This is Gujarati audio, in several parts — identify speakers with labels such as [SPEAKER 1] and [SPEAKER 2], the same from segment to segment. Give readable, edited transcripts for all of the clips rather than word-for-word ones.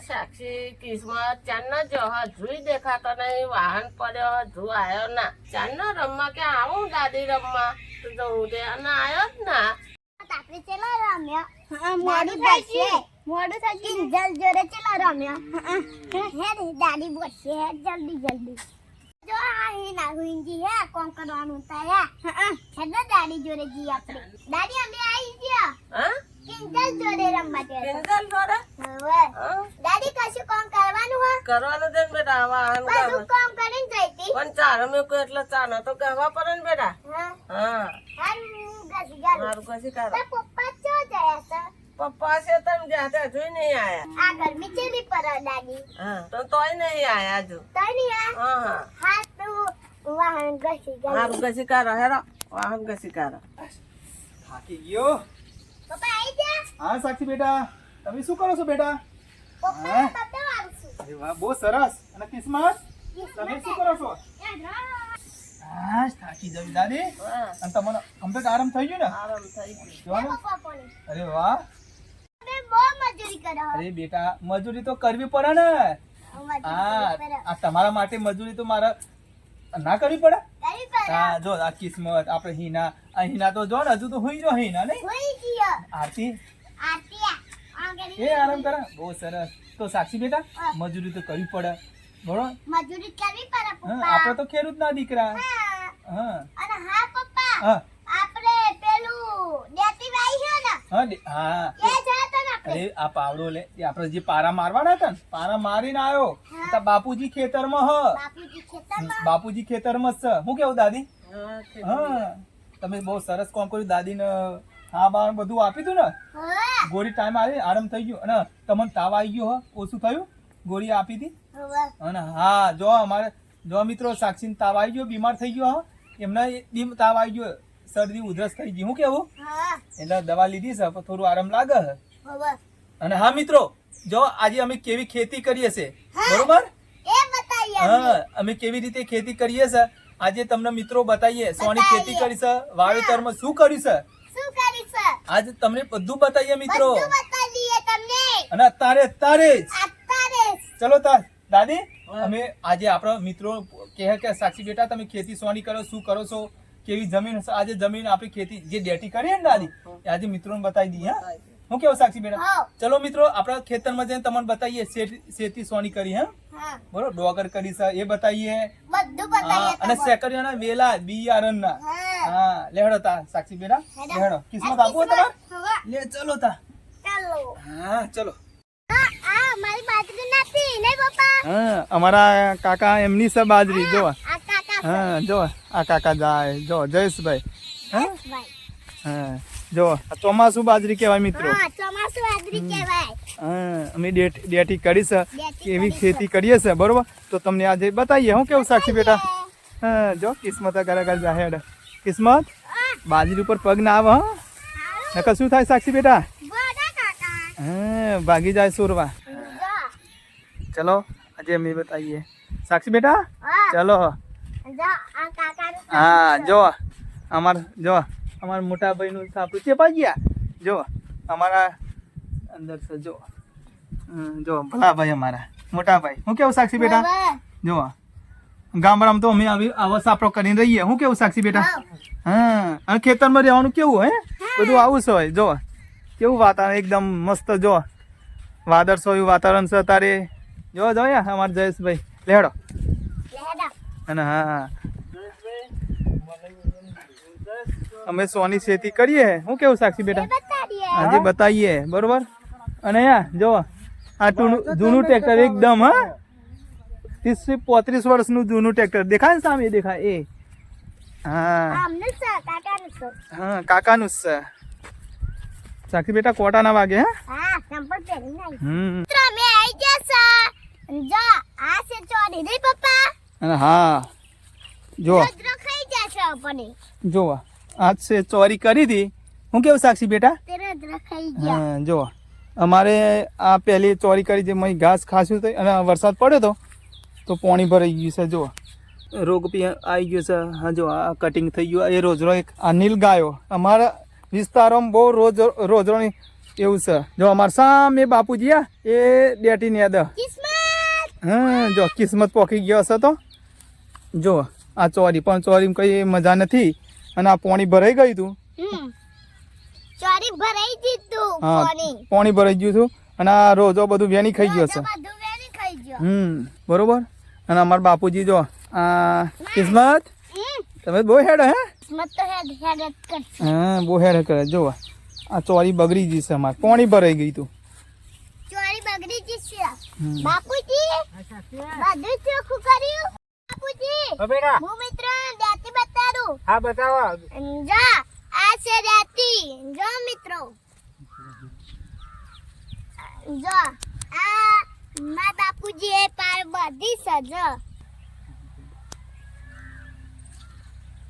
[SPEAKER 1] સાક્ષી કિસ્મત ચાંદનો જો હજુય દેખાતો નહીં. વાહન પડ્યો હજુ આવ્યો ના. ચાંદનો રમવા કે આવું દાદી રમવા તો જવું દે અને આવ્યો જ ના.
[SPEAKER 2] આપણે ચલો રમ્યા. મોડું થાય છે. કિંજલ જોડે ચલો રમ્યા. હે દાદી બોલશે જલ્દી જલ્દી. જો અહીં ના હુંજી હે કોણ કરવાનું થાય. હે દાદી જોડે જી આપણે. દાદી અમે આવી ગયા.
[SPEAKER 1] હા
[SPEAKER 2] કિંજલ જોડે રમવા જઈએ.
[SPEAKER 1] કિંજલ જોડે
[SPEAKER 2] હવે દાદી કશું કામ કરવાનું હે?
[SPEAKER 1] કરવાનું છે ને બેટા. વાહન
[SPEAKER 2] બધું કામ કરીને જઈતી.
[SPEAKER 1] પણ ચાર મેં એટલે ચાનો તો કહેવા પડે ને બેટા. હા
[SPEAKER 2] હારું ગસી ગાલ.
[SPEAKER 1] મારું કશી કરો.
[SPEAKER 2] પપ્પા ચો ગયા છે?
[SPEAKER 1] પપ્પા છે તમે જ્યાં ત્યાં જોઈ નહીં આયા.
[SPEAKER 2] આ ગરમી ચેલી પર દાદી.
[SPEAKER 1] હા તો તોય નહીં આયા હજુ.
[SPEAKER 2] તઈ નહીં આ?
[SPEAKER 1] હા
[SPEAKER 2] હા તો વાહન ગસી ગાલ.
[SPEAKER 1] મારું કશી કરો હેરો. વાહન કશી કરો.
[SPEAKER 3] થાકી ગયો.
[SPEAKER 2] પપ્પા આવી જા.
[SPEAKER 3] હા સાક્ષી બેટા, તમે શું કરો છો બેટા?
[SPEAKER 2] પપ્પા પપ્પા આવું છું.
[SPEAKER 3] અરે વાહ, બહુ સરસ. અને કિસ્મત, તમે શું કરો છો? હા, થાકી જવી દાદી.
[SPEAKER 1] હા
[SPEAKER 3] અને તમને કમ્પ્લીટ આરામ થઈ ગયો ને?
[SPEAKER 1] આરામ થઈ ગયું.
[SPEAKER 3] જોવાનું?
[SPEAKER 2] પપ્પા કોને?
[SPEAKER 3] અરે વાહ.
[SPEAKER 2] તમે બહુ મજૂરી કરો.
[SPEAKER 3] અરે બેટા, મજૂરી તો કરવી પડે ને. હા, આ તમારા માટે મજૂરી તો મારે ના કરવી પડે. હા, જો આ કિસ્મત, આપણે હિના, આ હિના તો જો ને હજુ તો હુઈ જો હિના નહીં. આરતી એ આરામ કરે. બહુ સરસ. તો સાક્ષી બેટા, મજૂરી તો કરવી પડે, બરોબર?
[SPEAKER 2] મજૂરી કરવી પડે
[SPEAKER 3] હા,
[SPEAKER 2] પપ્પા.
[SPEAKER 3] આપણે તો ખેડૂત ના દીકરા.
[SPEAKER 2] હા.
[SPEAKER 3] હા
[SPEAKER 2] અને હા પપ્પા,
[SPEAKER 3] હા
[SPEAKER 2] આપણે પેલું દેતી વાઈ છે ને
[SPEAKER 3] હા હા.
[SPEAKER 2] એ જાતો ને આપણે.
[SPEAKER 3] અરે આ પાવડો લે, એ આપણે જે પારા મારવાના હતા ને, પારા મારીને આવ્યો. તો બાપુજી ખેતરમાં હ.
[SPEAKER 2] બાપુજી ખેતરમાં.
[SPEAKER 3] બાપુજી ખેતરમાં જ છે. હું કેવું દાદી?
[SPEAKER 1] હા
[SPEAKER 3] હા, તમે બહુ સરસ કામ કર્યું. દાદીને હા બાર બધું આપી દઉં ને.
[SPEAKER 2] હા.
[SPEAKER 3] ગોળી ટાઈમ આવી, આરામ થઈ ગયો. અને તમને તાવ આવી ગયો હ, ઓછું થયું? ગોળી આપી હતી.
[SPEAKER 2] હવે
[SPEAKER 3] અને હા, જો અમારે જો મિત્રો સાક્ષીને તાવ આવી ગયો, બીમાર થઈ ગયો હ. એમને તાવ આવી ગયો, શરદી ઉધરસ થઈ ગઈ. હું કેવું?
[SPEAKER 2] હા.
[SPEAKER 3] એટલે દવા લીધી છે, પણ થોડું આરામ લાગે છે.
[SPEAKER 2] હવે
[SPEAKER 3] અને હા મિત્રો, જો આજે અમે કેવી ખેતી કરીએ છે, બરોબર?
[SPEAKER 2] એ બતાઈએ
[SPEAKER 3] હા, અમે કેવી રીતે ખેતી કરીએ છે આજે તમને મિત્રો બતાવીએ. સોની ખેતી કરી છે, વાવેતરમાં શું કર્યું છે,
[SPEAKER 2] શું કરી છે?
[SPEAKER 3] આજે તમને બધું બતાવીએ મિત્રો.
[SPEAKER 2] બધું બતાવીએ તમને.
[SPEAKER 3] અને અત્યારે જ
[SPEAKER 2] અત્યારે
[SPEAKER 3] ચલો તાર દાદી, અમે આજે આપણા મિત્રો કહે કે સાક્ષી બેટા તમે ખેતી સોની કરો, શું કરો છો, કેવી જમીન હશે. આજે જમીન આપણી ખેતી જે ડેટી કરીએ ને દાદી, એ આજે મિત્રોને બતાવી દઈએ. હા, હું કેવું સાક્ષી બેટા?
[SPEAKER 2] હા.
[SPEAKER 3] ચલો મિત્રો, આપણા ખેતરમાં જઈને તમને બતાવીએ શેતી સોની કરી. હા
[SPEAKER 2] હા.
[SPEAKER 3] બરોબર, ડોગર કરી છે એ બતાવીએ.
[SPEAKER 2] બધું
[SPEAKER 3] હા,
[SPEAKER 2] બતાવીએ
[SPEAKER 3] અને
[SPEAKER 2] તમને.
[SPEAKER 3] સેકરિયાના વેલા બિયારણના.
[SPEAKER 2] હા.
[SPEAKER 3] હા, લેહડો તા સાક્ષી બેટા, લેહડો. કિસ્મત આપો તમારે.
[SPEAKER 2] હવે
[SPEAKER 3] લે ચલો તા.
[SPEAKER 2] ચાલો.
[SPEAKER 3] હા ચલો.
[SPEAKER 2] આ મારી બાજરી નથી ને પપ્પા.
[SPEAKER 3] હા, અમારા કાકા એમની છે બાજરી. જો
[SPEAKER 2] આ કાકા
[SPEAKER 3] હા, જો આ કાકા જાય, જો જયેશભાઈ. હા
[SPEAKER 2] ભાઈ.
[SPEAKER 3] હા, જો આ ચોમાસું બાજરી કહેવાય મિત્રો.
[SPEAKER 2] હા, ચોમાસું બાજરી કહેવાય.
[SPEAKER 3] હા, અમે ડેટી કરી છે,
[SPEAKER 2] ડેટી
[SPEAKER 3] કેવી
[SPEAKER 2] કરી
[SPEAKER 3] ખેતી કરીએ છે, બરોબર? તો તમને આજે બતાવીએ. હું કેવું સાક્ષી બેટા? હા, જો કિસ્મત ઘરે ઘરે જાહેર. કિસ્મત બાજરી ઉપર પગ ના આવે. હા, નકર શું થાય સાક્ષી બેટા?
[SPEAKER 2] બોડા કાકા.
[SPEAKER 3] હા, ભાગી જાય સુરવા.
[SPEAKER 2] જો.
[SPEAKER 3] ચલો આજે અમે બતાવીએ સાક્ષી બેટા.
[SPEAKER 2] હા.
[SPEAKER 3] ચલો
[SPEAKER 2] જો આ કાકાનું.
[SPEAKER 3] હા, જો અમારા મોટા ભાઈનું સાપડું ચેપાઈ ગયા. જો અમારા અંદર છે. જો જો ભલા ભાઈ, અમારા મોટા ભાઈ. હું કેવું સાક્ષી બેટા?
[SPEAKER 2] હવે.
[SPEAKER 3] જો ગામડામાં તો અમે આવો સાપડો કરીને રહીએ. હું કેવું સાક્ષી બેટા? હા, અને ખેતરમાં રહેવાનું કેવું હે, બધું આવું છે હોય. જો કેવું વાતાવરણ એકદમ મસ્ત. જો વાદળછાયું વાતાવરણ છે તારે. જો યાર અમારા જયેશભાઈ લેડો.
[SPEAKER 2] લેડા.
[SPEAKER 3] અને હા, અમે સોની ખેતી કરીએ. હું કેવું સાક્ષી બેટા?
[SPEAKER 2] બતાડીએ.
[SPEAKER 3] આજે બતાવીએ, બરોબર? અને યા જો આ જૂનું ટ્રેક્ટર એકદમ. હા, 30-35 વર્ષનું જૂનું ટ્રેક્ટર દેખાય ને સામે? દેખાય એ. હા
[SPEAKER 2] આમનું છે કાકાનું છે.
[SPEAKER 3] હા, કાકાનું જ છે. સાક્ષી બેટા કોટા ના વાગે.
[SPEAKER 2] હા, સંપલ પહેરી નાઈ.
[SPEAKER 3] હમ.
[SPEAKER 2] મિત્રો મે આવી ગયા છે. જો આ છે ચોરી નહીં પપ્પા.
[SPEAKER 3] અને હા, જો
[SPEAKER 2] રોજરો ખાઈ જશે આપણને.
[SPEAKER 3] જો આજ છે ચોરી કરી હતી. હું કેવું સાક્ષી બેટા?
[SPEAKER 2] તે રોજરો ખાઈ ગયા.
[SPEAKER 3] હા, જો અમારે આ પહેલી ચોરી કરી છે. મય ઘાસ ખાસ્યું હતું અને વરસાદ પડ્યો તો પાણી ભરાઈ ગયું છે. જો રોગ આવી ગયો છે. હા, જો આ કટિંગ થઈ ગયું. એ રોજરો એક આ નીલ ગાયો અમારા વિસ્તારોમાં બહુ રોજરોની એવું છે જો અમાર સામે બાપુજી એ ડેટી ને દ
[SPEAKER 2] કિસ્મત
[SPEAKER 3] હા જો કિસ્મત પોકી ગયો હશે તો જો આ ચોરી પણ ચોરી કઈ મજા નથી અને આ પાણી ભરાઈ ગયું તું
[SPEAKER 2] ચોરી ભરાઈ દીધું
[SPEAKER 3] હા
[SPEAKER 2] પાણી
[SPEAKER 3] પાણી ભરાઈ ગયું હતું અને આ રોજો બધું વેણી ખાઈ ગયો છે
[SPEAKER 2] બધું વેરી ખાઈ ગયો
[SPEAKER 3] બરોબર અને અમાર બાપુજી જો આ કિસ્મત તમે બહુ હેડ હે
[SPEAKER 2] કિસ્મત તો હેડ હેડ કરશે
[SPEAKER 3] હા બહુ હેડ કરે જો આ ચોરી બગડી ગઈ છે અમાર પાણી ભરાઈ ગયું તું
[SPEAKER 2] ચોરી બગડી જશે બાપુજી બધું ચોખ્ખું કર્યું બાપુજી
[SPEAKER 4] બેટા
[SPEAKER 2] હું મિત્ર દાતી બતાડું
[SPEAKER 4] હા બતાવો
[SPEAKER 2] જા આ છે દાતી જો મિત્રો જો આ મા બાપુજી એ પાર બધી સજ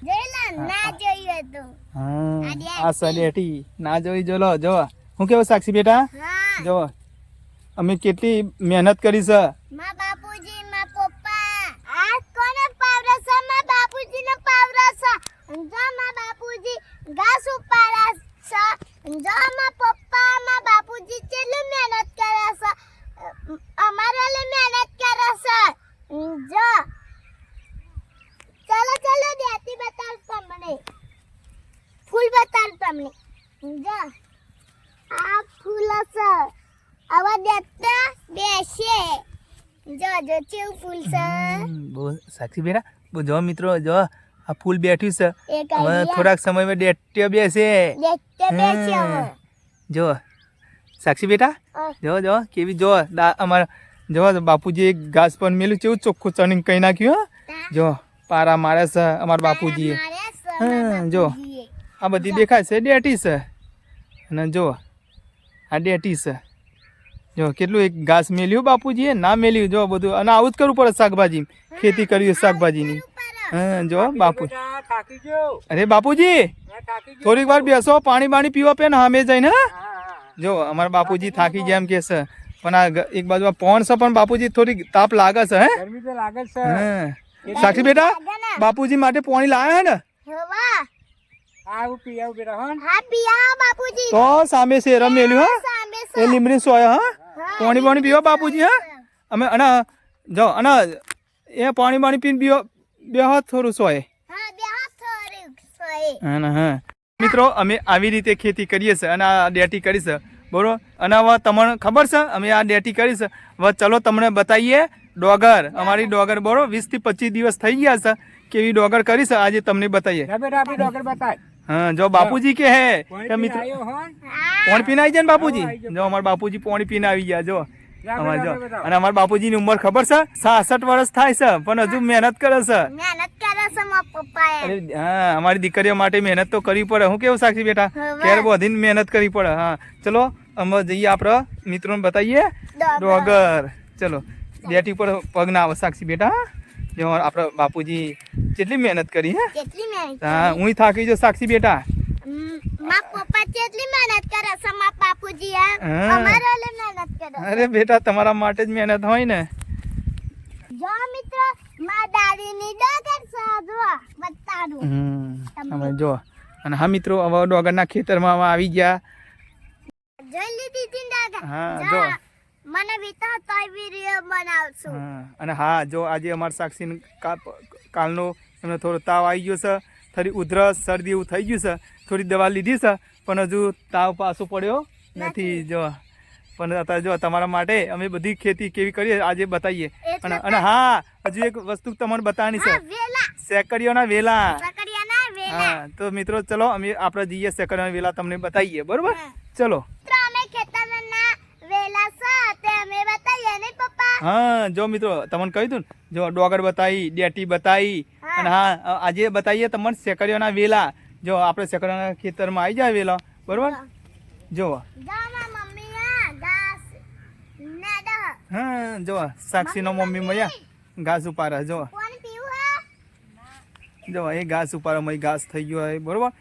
[SPEAKER 2] જેલા ના જોઈએ તો
[SPEAKER 3] હા આ સલેટી ના જોઈ જો લો જો હું કેવું સાક્ષી બેટા
[SPEAKER 2] હા
[SPEAKER 3] જો અમે કેટલી મહેનત કરી છે
[SPEAKER 2] મા બાપુજી મા પપ્પા આ કોને પાવરસ મા બાપુજી ને પાવરસ જો મા બાપુજી ઘાસ ઉપાડસ જો મા પપ્પા મા બાપુજી કેટલી મહેનત કરે છે અમારા લે મહેનત કરે છે જો ચલો ચલો દેતી બતાવ તમને ફૂલ બતાવ તમને જો આ ફૂલ છે આવા દેતા બેસે જો જો કેવું ફૂલ છે
[SPEAKER 3] બહુ સાક્ષી બેટા બહુ જો મિત્રો જો આ ફૂલ બેઠ્યું છે
[SPEAKER 2] એક
[SPEAKER 3] હવે
[SPEAKER 2] આઈડિયા
[SPEAKER 3] થોડાક સમયમાં ડેટ્યો બેસે
[SPEAKER 2] દેતા બેસે હવે
[SPEAKER 3] જો સાક્ષી બેટા જો જો કેવી જો અમારા જો બાપુજી એક ઘાસ પર મેલું કેવું ચોખ્ખું ચણીને કઈ નાખ્યું હો જો પારા મારે છે અમારા બાપુજીએ હા જો આ બધી દેખાય છે ડેટી છે અને જો આ ડેટી છે જો કેટલું એક ઘાસ મેલ્યું બાપુજીએ ના મેલ્યું જો બધું અને આવું જ કરવું પડે શાકભાજી ખેતી કરવી શાકભાજીની હા જો બાપુ
[SPEAKER 4] બેટા થાકી ગયો
[SPEAKER 3] અરે બાપુજી
[SPEAKER 4] થાકી ગયો
[SPEAKER 3] થોડીક વાર બેસો પાણી બાણી પીવા પે ને અમે જઈને હા
[SPEAKER 4] હા
[SPEAKER 3] જો અમારા બાપુજી થાકી ગયા એમ કે છે પણ આ એક બાજુ આ પવન છે પણ બાપુજી થોડી તાપ લાગે છે હે
[SPEAKER 4] ગરમી તો લાગે જ છે
[SPEAKER 3] હા સાક્ષી બેટા બાપુજી માટે પાણી લાયા હે ને
[SPEAKER 2] હવા
[SPEAKER 4] આવું પી આવું બેટા હો
[SPEAKER 2] હા પિયા બાપુજી
[SPEAKER 3] તો સામે શેર મેલ્યું હા
[SPEAKER 2] સામે
[SPEAKER 3] એ લીમડી સોય હા પાણી પાણી પીવો બાપુજી હા અમે અને જો અને એ પાણી બાણી પીને પીવો બે હાથ થોડું સોય
[SPEAKER 2] હા બે હાથ થોડી સોય
[SPEAKER 3] હા હા મિત્રો અમે આવી રીતે ખેતી કરીએ છીએ અને આ ડેટી કરી છે બરોબર અને હવે તમને ખબર છે અમે આ ડેટી કરી છે હવે ચલો તમને બતાવીએ ડોગર અમારી ડોગર બરોબર 20 થી 25 દિવસ થઈ ગયા છે કેવી ડોગર કરી છે આજે તમને બતાવીએ
[SPEAKER 4] જા બેટા આપણી ડોક્ટર બતાય
[SPEAKER 3] હા જો બાપુજી કે હે કે મિત્રો
[SPEAKER 4] આયો હો
[SPEAKER 3] પાણી પીને આવી જાય ને બાપુજી જો અમારા બાપુજી પાણી પીને આવી ગયા જો અમાર જો અને અમારા બાપુજીની ઉંમર ખબર છે 66 વર્ષ થાય છે પણ હજુ મહેનત કરે છે
[SPEAKER 2] મહેનત કરે છે મારા પપ્પાએ
[SPEAKER 3] અરે હા અમારી દીકરીઓ માટે મહેનત તો કરવી પડે હું કેવું સાક્ષી બેટા કેર વધીને મહેનત કરવી પડે હા ચલો અમે જઈએ આપણે મિત્રોને બતાવીએ ડોગર ચલો ડેટી પર પગ ના આવે સાક્ષી બેટા જો આપણે બાપુજી કેટલી મહેનત કરી હે
[SPEAKER 2] કેટલી મહેનત
[SPEAKER 3] હા હું થાકી જો સાક્ષી બેટા
[SPEAKER 2] મારા પપ્પા કેટલી મહેનત કરે છે મારા બાપુજી
[SPEAKER 3] હા.
[SPEAKER 2] અમારા લે મહેનત કરે
[SPEAKER 3] અરે બેટા તમારા માટે જ મહેનત હોય ને
[SPEAKER 2] જો મિત્રો મારા દાદીની ડોગર સાધવા બતાડું
[SPEAKER 3] અમે જો અને હા મિત્રો હવે ડોગરના ખેતરમાં અમે આવી ગયા
[SPEAKER 2] જોઈ લીધી તી ડોગર
[SPEAKER 3] હા,
[SPEAKER 2] જા,
[SPEAKER 3] જો.
[SPEAKER 2] મને વિતા તોય વિડિયો બનાવશું
[SPEAKER 3] હા અને હા જો આજે અમારા સાક્ષી કાલનો એમને થોડો તાવ આવી ગયો છે થોડી ઉધરસ શરદી એવું થઈ ગયું છે થોડી દવા લીધી છે પણ હજુ તાવ પાછો પડ્યો નથી જો પણ અત્યારે જો તમારા માટે અમે બધી ખેતી કેવી કરીએ આજે બતાવીએ
[SPEAKER 2] એટલે
[SPEAKER 3] અને હા હજુ એક વસ્તુ તમને બતાવવાની છે
[SPEAKER 2] હા વેલા
[SPEAKER 3] સેકરીઓના વેલા
[SPEAKER 2] સકડિયાના વેલા
[SPEAKER 3] હા તો મિત્રો ચલો અમે આપણે જઈએ સેકરીઓના વેલા તમને બતાવીએ બરોબર
[SPEAKER 2] હા.
[SPEAKER 3] ચલો
[SPEAKER 2] તો અમે ખેતરના વેલા છે તે અમે બતાવીએ ને પપ્પા
[SPEAKER 3] હા જો મિત્રો તમને કહ્યું તું ને જો ડોગર બતાવી ડેટી બતાવી
[SPEAKER 2] હા.
[SPEAKER 3] અને હા આજે બતાવીએ તમને સેકરીઓના વેલા જો આપણે સેકરીઓના ખેતરમાં આવી જાય વેલા બરોબર જો
[SPEAKER 2] જામા મમ્મી આ ઘાસ નાડા
[SPEAKER 3] હા જો સાક્ષીનો મમ્મી મયા ઘાસ ઉપાડે જો
[SPEAKER 2] કોણ પીવું હે
[SPEAKER 3] જો એ ઘાસ ઉપાડે મય ઘાસ થઈ ગયો હોય બરોબર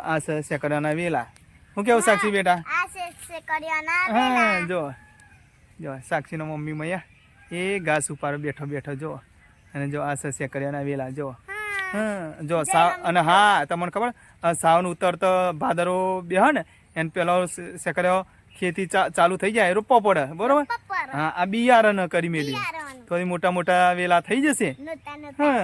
[SPEAKER 3] આ છે સેકરીઓના વેલા હું કેવું સાક્ષી બેટા
[SPEAKER 2] આ છે કડિયાના
[SPEAKER 3] હા
[SPEAKER 2] વેલા
[SPEAKER 3] જો જો સાક્ષીનો મમ્મી મયા એ ઘાસ ઉપાડે બેઠો બેઠો જો અને જો આ છે સેકરીઓના વેલા જો હા જો સાવ અને હા તમને ખબર સાવન ઉતરતો ભાદરો બેહ ને એને પેલો સેકર્યો ખેતી ચાલુ થઈ જાય રોપવા પડે બરોબર
[SPEAKER 2] પપ્પર
[SPEAKER 3] હા આ બિયારણ કરી મેલી
[SPEAKER 2] બિયારણ
[SPEAKER 3] થોડી મોટા મોટા વેલા થઈ જશે
[SPEAKER 2] નતા નતા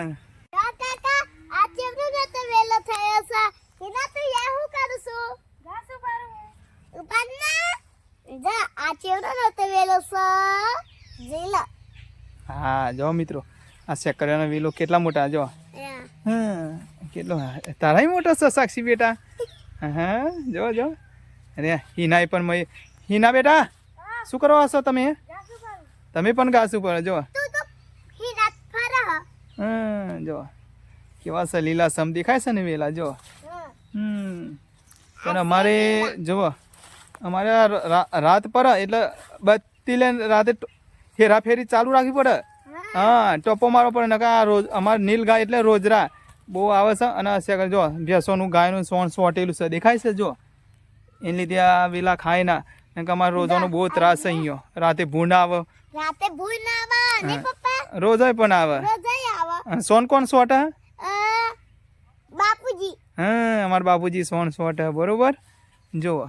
[SPEAKER 3] હા
[SPEAKER 2] કાકા આ ચેવડો નતો વેલો થયો છે એના તો યા હું કરું છું ઘાસ ઉપાડું ઉપાડના જા આ ચેવડો નતો વેલો છે જીલા
[SPEAKER 3] હા જો મિત્રો આ સેકરિયાનો વેલો કેટલા મોટા જો હા કેટલો તારાય મોટો છે સાક્ષી બેટા હા જો જો અરે હિનાય પણ હિના બેટા શું કરવા છો તમે તમે પણ ઘાસ ઉપર જો
[SPEAKER 2] તું તો હીરા ફરહ
[SPEAKER 3] હા જો કેવા છે લીલા સમ દેખાય છે ને વેલા જો પણ અમારે જુઓ અમારે રાત પર એટલે બત્તી લઈને રાતે ફેરાફેરી ચાલુ રાખવી પડે હા ટોપો મારવો પડે નકા રોજ અમારે નીલ ગાય એટલે રોજરા બહુ આવે છે અને અસ્યા જો ભેંસોનું ગાયનું સોણ સોટેલું છે દેખાય છે જો એને લીધે આ વેલા ખાય ના કારણ કે અમારે રોજાનો બહુ ત્રાસ છે અહીંયા રાતે ભૂંડ આવે
[SPEAKER 2] રાતે ભૂલ ના આવે ને પપ્પા
[SPEAKER 3] રોજાય પણ આવે
[SPEAKER 2] રોજાય આવે
[SPEAKER 3] સોન કોણ સોટા
[SPEAKER 2] બાપુજી
[SPEAKER 3] હા અમારા બાપુજી સોન સોટા બરોબર જુઓ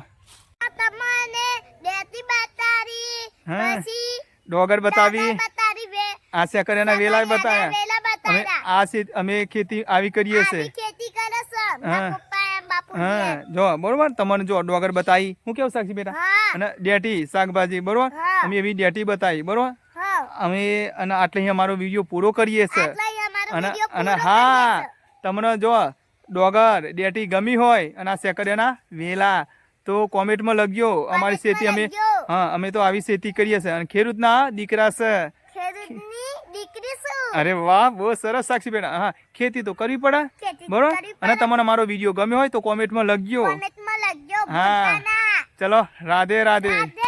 [SPEAKER 2] આ તમને દેતી બતારી
[SPEAKER 3] હા.
[SPEAKER 2] પછી
[SPEAKER 3] ડોગર બતાવી
[SPEAKER 2] બતારી વે
[SPEAKER 3] આશા કર્યાના વેલા બતાવ્યા
[SPEAKER 2] વેલા
[SPEAKER 3] અમે
[SPEAKER 2] બતાવ્યા
[SPEAKER 3] અમે ખેતી આવી કરીએ
[SPEAKER 2] આવી
[SPEAKER 3] છે
[SPEAKER 2] ખેતી કરે છે
[SPEAKER 3] હા.
[SPEAKER 2] મારા પપ્પા એમ બાપુજી
[SPEAKER 3] હા જો બરોબર તમને જો ડોગર બતાવી હું કેવું સાક્ષી બેટા
[SPEAKER 2] હા
[SPEAKER 3] અને ડેટી શાકભાજી બરોબર
[SPEAKER 2] હા.
[SPEAKER 3] અમે એવી ડેટી બતાવી બરોબર
[SPEAKER 2] હા
[SPEAKER 3] અમે અને આટલે અહીં અમારો વિડીયો પૂરો કરીએ છે
[SPEAKER 2] આટલા અમારો
[SPEAKER 3] અને
[SPEAKER 2] વિડિયો
[SPEAKER 3] અને હા તમને જો ડોગર ડેટી ગમી હોય અને આ સેકરિયાના વેલા તો કોમેન્ટમાં લખજો અમારી ખેતી અમે
[SPEAKER 2] લખજો.
[SPEAKER 3] હા અમે તો આવી ખેતી કરીએ છીએ અને ખેડૂતના દીકરા છે
[SPEAKER 2] ખેડૂતની દીકરી છું
[SPEAKER 3] અરે વાહ બહુ સરસ સાક્ષી બેટા હા ખેતી તો કરવી પડે
[SPEAKER 2] ખેતી
[SPEAKER 3] બરોબર
[SPEAKER 2] કરવી
[SPEAKER 3] અને
[SPEAKER 2] પડે.
[SPEAKER 3] તમને મારો વિડીયો ગમ્યો હોય તો કોમેન્ટમાં લખજો
[SPEAKER 2] કોમેન્ટમાં લખજો
[SPEAKER 3] હા.
[SPEAKER 2] ભૂલતા ના
[SPEAKER 3] ચલો રાધે રાધે
[SPEAKER 2] રાધે